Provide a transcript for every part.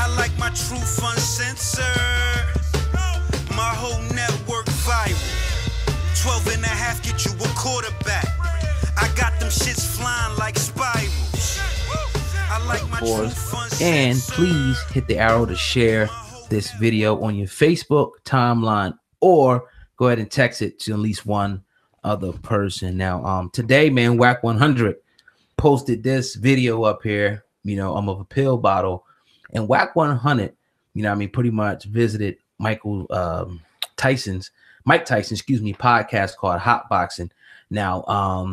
I like my truth uncensored. My whole network viral. 12 and a half get you a quarterback. I got them shits flying like spirals. I like my truth uncensored. And please hit the arrow to share this video on your Facebook timeline, or go ahead and text it to at least one other person. Now, today, man, Wack 100 posted this video up here, of a pill bottle, and Wack 100, pretty much visited Mike Tyson's podcast called Hot Boxing. Now,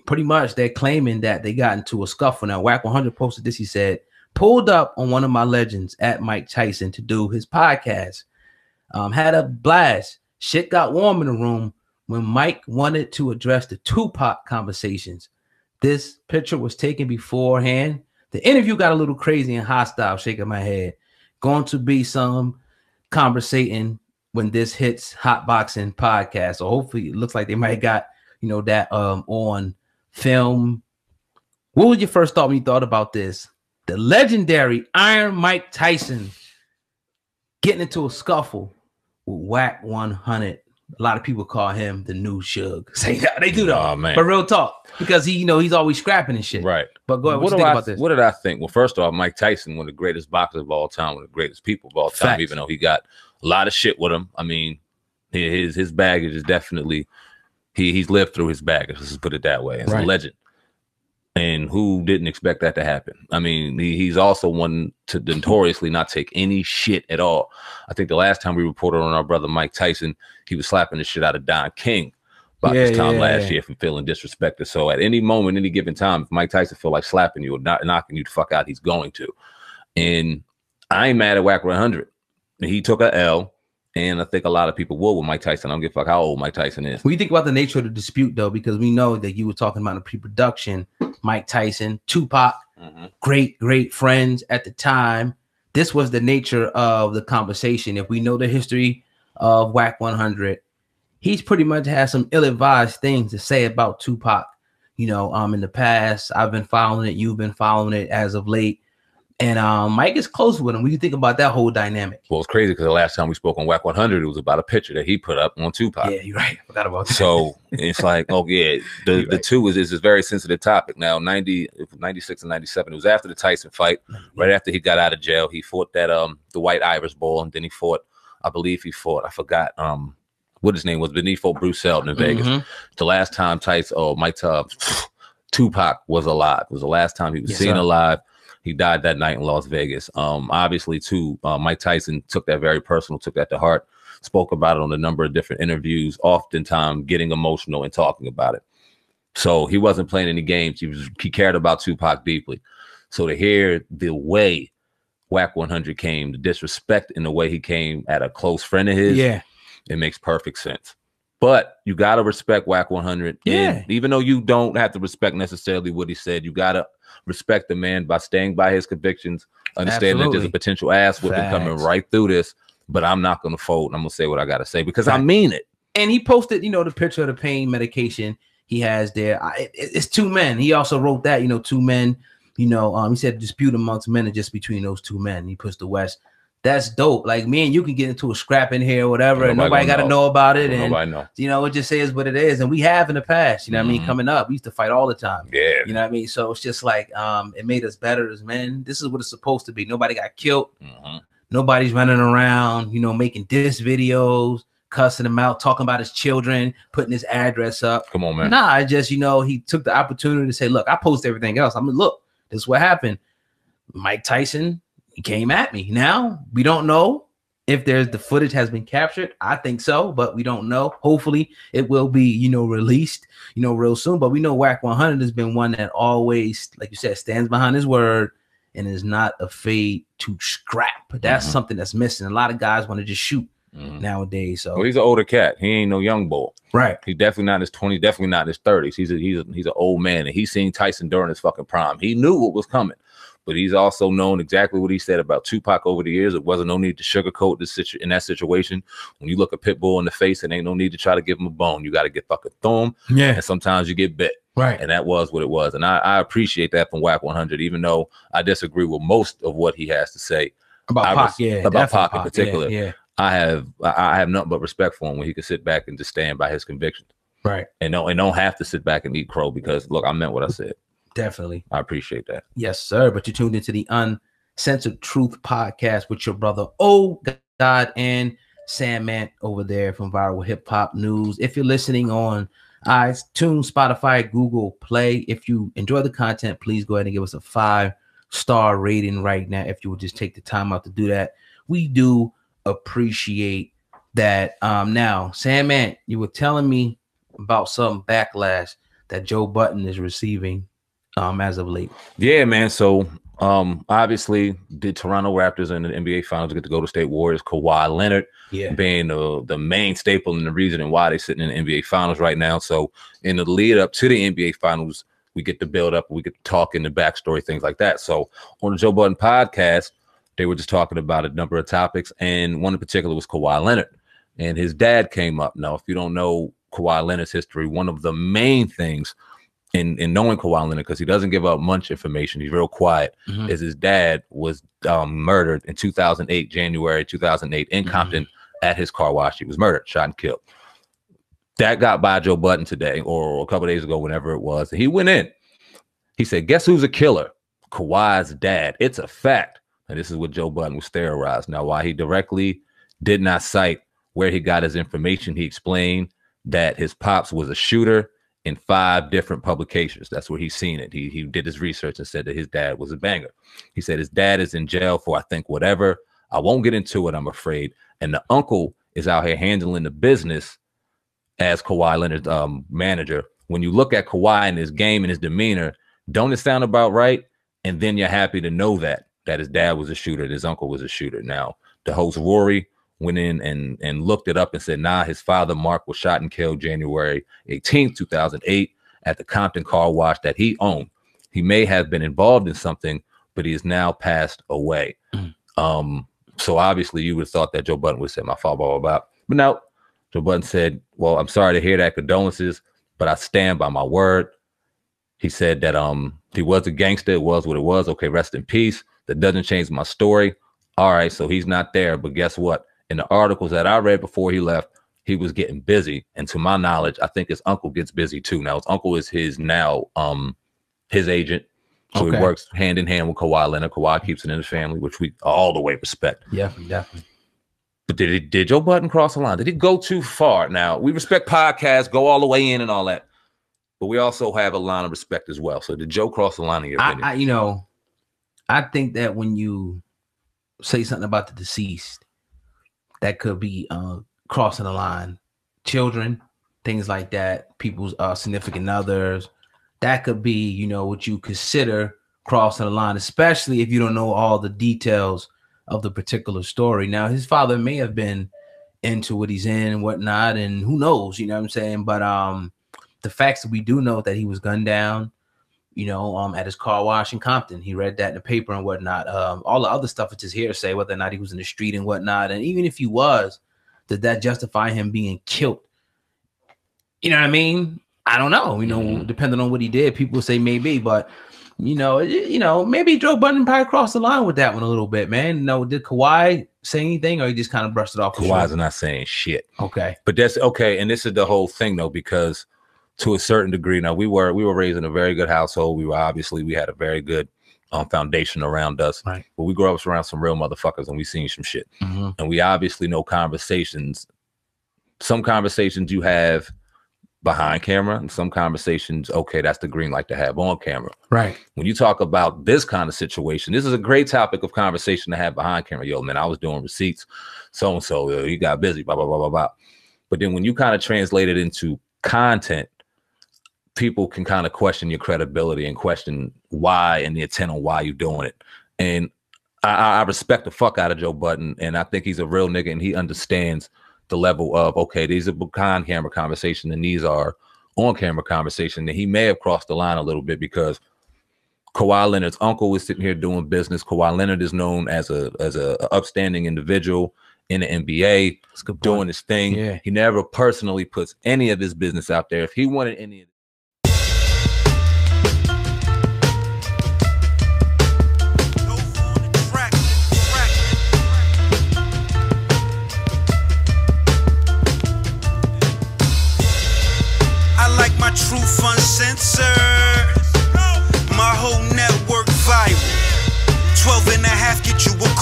pretty much they're claiming that they got into a scuffle. Now, Wack 100 posted this. He said, pulled up on one of my legends at Mike Tyson to do his podcast. Had a blast. Shit got warm in the room when Mike wanted to address the Tupac conversations. This picture was taken beforehand. The interview got a little crazy and hostile, shaking my head. Going to be some conversating when this hits Hot Boxing podcast. So hopefully it looks like they might got, that on film. What was your first thought when you thought about this? The legendary Iron Mike Tyson getting into a scuffle with Wack 100. A lot of people call him the new Suge. Say that they do though, man. But real talk, because he's always scrapping and shit. Right. But go ahead. What do you think about this? What did I think? Well, first off, Mike Tyson, one of the greatest boxers of all time, one of the greatest people of all time. Facts. Even though he got a lot of shit with him. I mean, his baggage is definitely he's lived through his baggage. Let's just put it that way. He's a legend. And who didn't expect that to happen? I mean, he's also one to notoriously not take any shit at all. I think the last time we reported on our brother Mike Tyson, he was slapping the shit out of Don King about this time last year for feeling disrespected. So at any moment, any given time, if Mike Tyson feel like slapping you or not knocking you the fuck out, he's going to. And I ain't mad at Wack 100. He took a L. And I think a lot of people will with Mike Tyson. I don't give a fuck how old Mike Tyson is. When you think about the nature of the dispute, though, because we know that you were talking about in pre-production, Mike Tyson, Tupac, great friends at the time. This was the nature of the conversation. If we know the history of Wack 100, he's pretty much had some ill-advised things to say about Tupac. In the past, I've been following it. You've been following it as of late. And Mike is close with him. What do you think about that whole dynamic? Well, it's crazy because the last time we spoke on Wack 100, it was about a picture that he put up on Tupac. Yeah, you're right. I forgot about that. So it's like, oh, yeah, the two is a very sensitive topic. Now, 96 and 97, it was after the Tyson fight. Right after he got out of jail, he fought that the White Irish Bull, and then he fought, I forgot what his name was, but he fought Bruce Seldon in Vegas. The last time Tupac was alive. It was the last time he was seen alive. He died that night in Las Vegas. Obviously, too, Mike Tyson took that very personal, took that to heart, spoke about it on a number of different interviews, oftentimes getting emotional and talking about it. So he wasn't playing any games. He cared about Tupac deeply. So to hear the way Wack 100 came, the disrespect in the way he came at a close friend of his, it makes perfect sense. But you got to respect Wack 100. And even though you don't have to respect necessarily what he said, you got to respect the man by staying by his convictions, understanding that there's a potential ass whipping coming right through this. But I'm not going to fold. I'm going to say what I got to say because I mean it. And he posted, the picture of the pain medication he has there. It's two men. He also wrote that, two men, he said dispute amongst men is just between those two men. He puts the West. That's dope. Like me and you can get into a scrap in here or whatever, and nobody got to know about it. And nobody know. It just says what it is. And we have in the past, what I mean, coming up, we used to fight all the time. Yeah. You know what I mean? So it's just like it made us better as men. This is what it's supposed to be. Nobody got killed. Nobody's running around, making diss videos, cussing him out, talking about his children, putting his address up. Come on, man. Nah, I just, he took the opportunity to say, look, I post everything else. I mean, look, this is what happened. Mike Tyson, he came at me. Now, we don't know if the footage has been captured. I think so, but we don't know. Hopefully, it will be, released, real soon. But we know Wack 100 has been one that always, like you said, stands behind his word and is not afraid to scrap. That's something that's missing. A lot of guys want to just shoot nowadays. So he's an older cat. He ain't no young bull. Right. He's definitely not in his 20s, definitely not in his 30s. He's an old man, and he's seen Tyson during his fucking prime. He knew what was coming. But he's also known exactly what he said about Tupac over the years. It wasn't no need to sugarcoat this in that situation. When you look a pit bull in the face, it ain't no need to try to give him a bone. You got to get fucking thumb. Yeah. And sometimes you get bit. Right. And that was what it was. And I appreciate that from Wack 100, even though I disagree with most of what he has to say. About Pac, yeah, about Pac in Pac, particular. Yeah. I have nothing but respect for him when he could sit back and just stand by his convictions. Right. And don't have to sit back and eat crow because look, I meant what I said. Definitely. I appreciate that. Yes, sir. But you tuned into the Uncensored Truth podcast with your brother Oh God and Sandman over there from Viral Hip Hop News. If you're listening on iTunes, Spotify, Google Play, if you enjoy the content, please go ahead and give us a 5-star rating right now. If you would just take the time out to do that, we do appreciate that. Now, Sandman, you were telling me about some backlash that Joe Budden is receiving as of late. Yeah, man. So obviously the Toronto Raptors in the NBA Finals get to go to State Warriors. Kawhi Leonard being the main staple and the reason and why they're sitting in the NBA Finals right now. So in the lead up to the NBA Finals, we get to build up, we get to talk in the backstory, things like that. So on the Joe Budden podcast, they were just talking about a number of topics, and one in particular was Kawhi Leonard. And his dad came up. Now, if you don't know Kawhi Leonard's history, one of the main things in knowing Kawhi Leonard, because he doesn't give out much information, he's real quiet, is his dad was murdered in 2008, January 2008, in Compton at his car wash. He was murdered, shot and killed. That got by Joe Budden today, or a couple of days ago, whenever it was. He went in. He said, guess who's a killer? Kawhi's dad. It's a fact. And this is what Joe Budden was theorized. Now, while he directly did not cite where he got his information, he explained that his pops was a shooter in 5 different publications. That's where he's seen it. He did his research and said that his dad was a banger. He said his dad is in jail for, I think, whatever. I won't get into it, I'm afraid. And the uncle is out here handling the business as Kawhi Leonard's manager. When you look at Kawhi and his game and his demeanor, don't it sound about right? And then you're happy to know that his dad was a shooter, his uncle was a shooter. Now, the host Rory went in and looked it up and said, nah, his father, Mark, was shot and killed January 18th, 2008 at the Compton car wash that he owned. He may have been involved in something, but he is now passed away. So obviously you would have thought that Joe Budden would say my father, blah, blah, blah. But no, Joe Budden said, well, I'm sorry to hear that, condolences, but I stand by my word. He said that he was a gangster. It was what it was. Okay, rest in peace. That doesn't change my story. All right, so he's not there. But guess what? In the articles that I read before he left, he was getting busy. And to my knowledge, I think his uncle gets busy too. Now, his uncle is his agent. So he works hand in hand with Kawhi Leonard. Kawhi keeps it in his family, which we all the way respect. Yeah, definitely. But did Joe Budden cross the line? Did he go too far? Now, we respect podcasts, go all the way in and all that. But we also have a line of respect as well. So did Joe cross the line in your opinion? I think that when you say something about the deceased, that could be crossing the line. Children, things like that, people's significant others, that could be, what you consider crossing the line, especially if you don't know all the details of the particular story. Now, his father may have been into what he's in and whatnot, and who knows, you know what I'm saying? But the facts that we do know that he was gunned down, at his car wash in Compton. He read that in the paper and whatnot. All the other stuff is just hearsay, whether or not he was in the street and whatnot. And even if he was, did that justify him being killed? You know what I mean? I don't know. Depending on what he did, people say maybe, but maybe Joe Budden probably crossed the line with that one a little bit, man. Did Kawhi say anything, or he just kind of brushed it off? Kawhi's not saying shit. Okay, but that's okay. And this is the whole thing, though, because to a certain degree, now we were raised in a very good household. We had a very good foundation around us. Right. But we grew up around some real motherfuckers, and we seen some shit. And we obviously know conversations. Some conversations you have behind camera, and some conversations, okay, that's the green light to have on camera. Right. When you talk about this kind of situation, this is a great topic of conversation to have behind camera. Yo, man, I was doing receipts, so and so, he got busy, blah blah blah blah blah. But then when you kind of translate it into content, people can kind of question your credibility and question why and the intent on why you're doing it. And I respect the fuck out of Joe Budden, and I think he's a real nigga, and he understands the level of, okay, these are behind camera conversation and these are on camera conversation. And he may have crossed the line a little bit because Kawhi Leonard's uncle is sitting here doing business. Kawhi Leonard is known as a upstanding individual in the NBA, doing his thing. Yeah. He never personally puts any of his business out there. If he wanted any of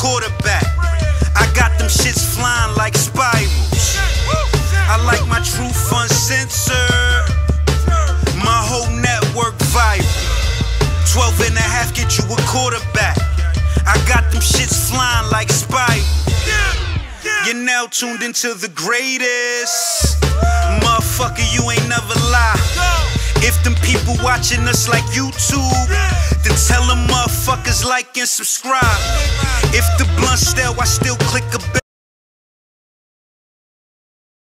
quarterback. I got them shits flying like spirals. I like my truth uncensored. My whole network viral. 12 and a half get you a quarterback. I got them shits flying like spirals. You're now tuned into the greatest. Motherfucker, you ain't never lie. If them people watching us like YouTube, then tell them motherfuckers like and subscribe. If the blunt stale, I still click a bell.